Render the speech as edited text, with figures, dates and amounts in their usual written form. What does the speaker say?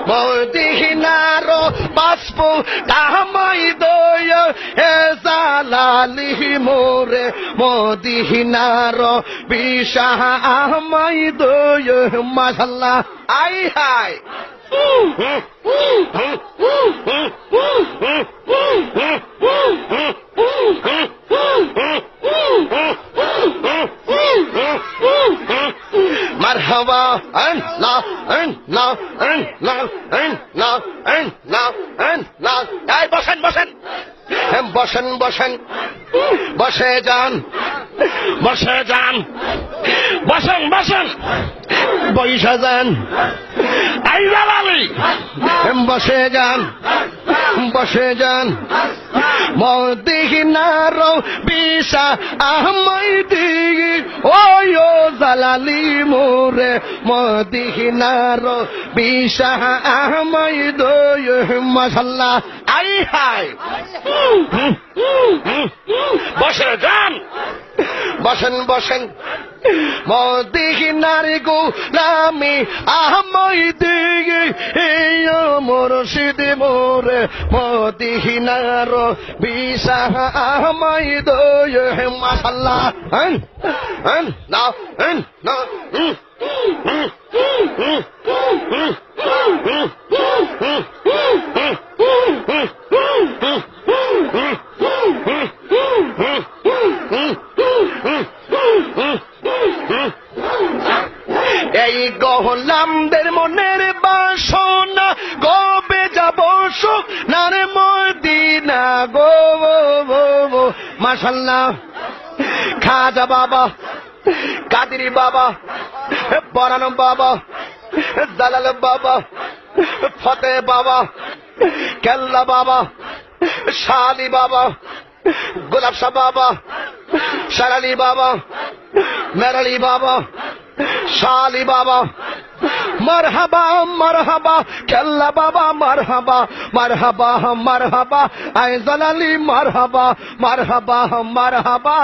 মদিনার বাষ্প তাহামাই দয় হে জালালি মোরে মদিনার বিশাহ আহমাই দয় মাশাআল্লাহ আই হাই মারহাবা আল্লাহ আল্লাহ আল্লাহ আল্লাহ আল্লাহ আল্লাহ এই বসেন বসেন বসেন বসেন বসে যান বসে যান বসেন বসেন বৈশা যান এই জালালি বসে যান বসে যান মদিনার বিশা আহমাই দিগি ও জালালি মোরে মদিনার বিশা আহমাই দয় মাশাআল্লাহ আই হাই বসে যান বসেন বসেন মদিনার গোলামি আহমাই দিগি মুর্শিদ মোরে মদিনার বিশা আহমাই দয় মাশাআল্লাহ না না এই গোলামদের মনের বাসনা কবে যাব সোনার মদিনা গো মাশাআল্লাহ খাজা বাবা কাদেরি বাবা বরানম বাবা জালাল বাবা ফতে বাবা কেল্লা বাবা শালি বাবা গোলাপ শাহ বাবা শারালি বাবা মেরালি বাবা শালি বাবা মারহাবা মারহাবা কেল্লা বাবা মারহাবা মারহাবা মারহাবা আয় জালালি মারহাবা মারহাবা মারহাবা